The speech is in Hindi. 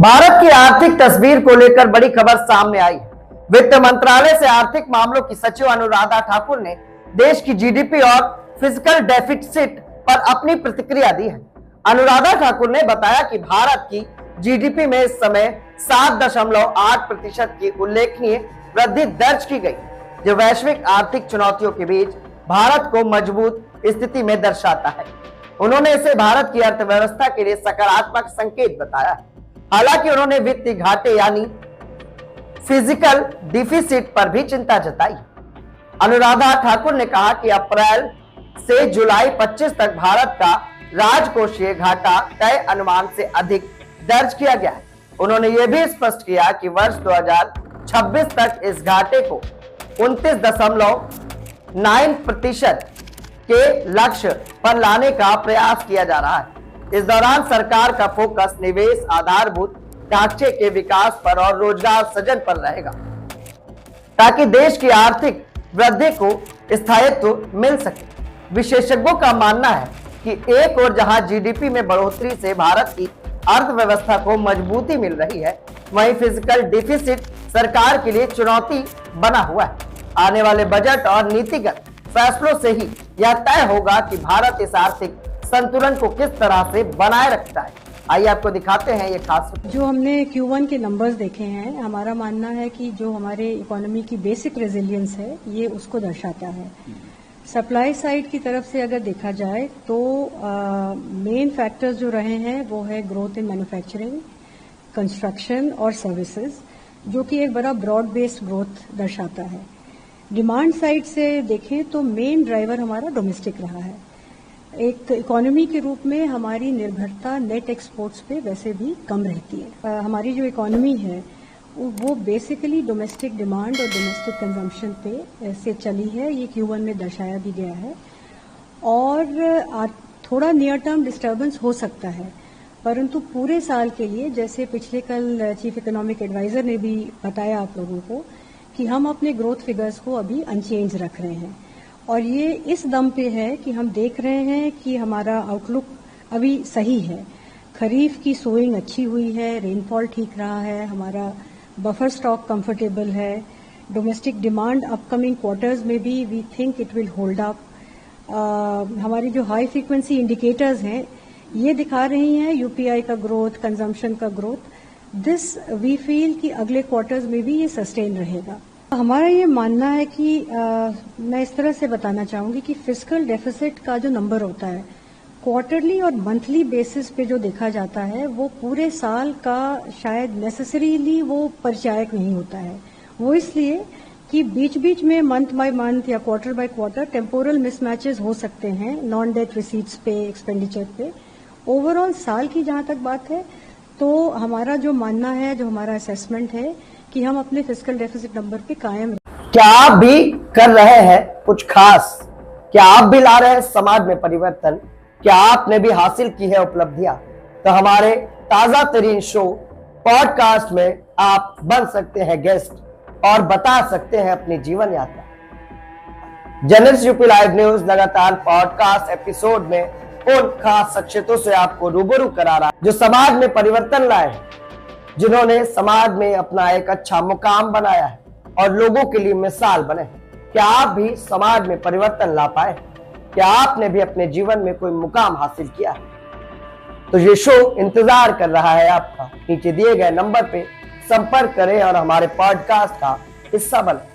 भारत की आर्थिक तस्वीर को लेकर बड़ी खबर सामने आई। वित्त मंत्रालय से आर्थिक मामलों की सचिव अनुराधा ठाकुर ने देश की जीडीपी और फिजिकल डेफिसिट पर अपनी प्रतिक्रिया दी है। अनुराधा ठाकुर ने बताया कि भारत की जीडीपी में इस समय 7.8% की उल्लेखनीय वृद्धि दर्ज की गई, जो वैश्विक आर्थिक चुनौतियों के बीच भारत को मजबूत स्थिति में दर्शाता है। उन्होंने इसे भारत की अर्थव्यवस्था के लिए सकारात्मक संकेत बताया। हालांकि उन्होंने वित्तीय घाटे यानी फिजिकल डिफिसिट पर भी चिंता जताई। अनुराधा ठाकुर ने कहा कि अप्रैल से जुलाई 25 तक भारत का राजकोषीय घाटा तय अनुमान से अधिक दर्ज किया गया है। उन्होंने यह भी स्पष्ट किया कि वर्ष 2026 तक इस घाटे को 29.9% के लक्ष्य पर लाने का प्रयास किया जा रहा है। इस दौरान सरकार का फोकस निवेश, आधारभूत ढांचे के विकास पर और रोजगार सृजन पर रहेगा, ताकि देश की आर्थिक वृद्धि को स्थायित्व मिल सके। विशेषज्ञों का मानना है कि एक ओर जहां जीडीपी में बढ़ोतरी से भारत की अर्थव्यवस्था को मजबूती मिल रही है, वहीं फिजिकल डिफिसिट सरकार के लिए चुनौती बना हुआ है। आने वाले बजट और नीतिगत फैसलों से ही यह तय होगा कि भारत इस आर्थिक संतुलन को किस तरह से बनाए रखता है। आइए आपको दिखाते हैं ये खास। जो हमने Q1 के नंबर्स देखे हैं, हमारा मानना है कि जो हमारे इकोनॉमी की बेसिक रेजिलियंस है, ये उसको दर्शाता है। सप्लाई साइड की तरफ से अगर देखा जाए तो मेन फैक्टर्स जो रहे हैं वो है ग्रोथ इन मैन्युफैक्चरिंग, कंस्ट्रक्शन और सर्विसेज, जो कि एक बड़ा ब्रॉड बेस्ड ग्रोथ दर्शाता है। डिमांड साइड से देखें तो मेन ड्राइवर हमारा डोमेस्टिक रहा है। एक इकोनॉमी के रूप में हमारी निर्भरता नेट एक्सपोर्ट्स पे वैसे भी कम रहती है। हमारी जो इकोनॉमी है वो बेसिकली डोमेस्टिक डिमांड और डोमेस्टिक कंजम्पशन पे से चली है। ये Q1 में दर्शाया भी गया है। और थोड़ा नियर टर्म डिस्टर्बेंस हो सकता है, परंतु पूरे साल के लिए, जैसे पिछले कल चीफ इकोनॉमिक एडवाइजर ने भी बताया आप लोगों को, कि हम अपने ग्रोथ फिगर्स को अभी अनचेंज रख रहे हैं। और ये इस दम पे है कि हम देख रहे हैं कि हमारा आउटलुक अभी सही है। खरीफ की सोइंग अच्छी हुई है, रेनफॉल ठीक रहा है, हमारा बफर स्टॉक कंफर्टेबल है। डोमेस्टिक डिमांड अपकमिंग क्वार्टर्स में भी we think it will hold up. हमारी जो हाई फ्रीक्वेंसी इंडिकेटर्स हैं ये दिखा रही हैं यूपीआई का ग्रोथ, कंजम्पशन का ग्रोथ। दिस वी फील कि अगले क्वार्टर्स में भी ये सस्टेन रहेगा। हमारा ये मानना है कि मैं इस तरह से बताना चाहूंगी कि फिस्कल डेफिसिट का जो नंबर होता है क्वार्टरली और मंथली बेसिस पे जो देखा जाता है, वो पूरे साल का शायद नेसेसरीली वो परिचायक नहीं होता है। वो इसलिए कि बीच बीच में मंथ बाय मंथ या क्वार्टर बाय क्वार्टर टेम्पोरल मिसमैचेस हो सकते हैं नॉन डेट रिसीट्स पे, एक्सपेंडिचर पे। ओवरऑल साल की जहां तक बात है तो हमारा जो मानना है, जो हमारा असेसमेंट है कि हम अपने फिस्कल डेफिसिट नंबर पे कायम। क्या आप भी कर रहे हैं कुछ खास? क्या आप भी ला रहे हैं समाज में परिवर्तन? क्या आपने भी हासिल की है उपलब्धियां? तो हमारे ताजा तरीन शो पॉडकास्ट में आप बन सकते हैं गेस्ट और बता सकते हैं अपनी जीवन यात्रा। जनरल यूपी लाइव न्यूज लगातार पॉडकास्ट एपिसोड में उन खास शख्सियतों से आपको रूबरू करा रहा है जो समाज में परिवर्तन लाए हैं, जिन्होंने समाज में अपना एक अच्छा मुकाम बनाया है और लोगों के लिए मिसाल बने। क्या आप भी समाज में परिवर्तन ला पाए? क्या आपने भी अपने जीवन में कोई मुकाम हासिल किया है? तो ये शो इंतजार कर रहा है आपका। नीचे दिए गए नंबर पे संपर्क करें और हमारे पॉडकास्ट का हिस्सा बने।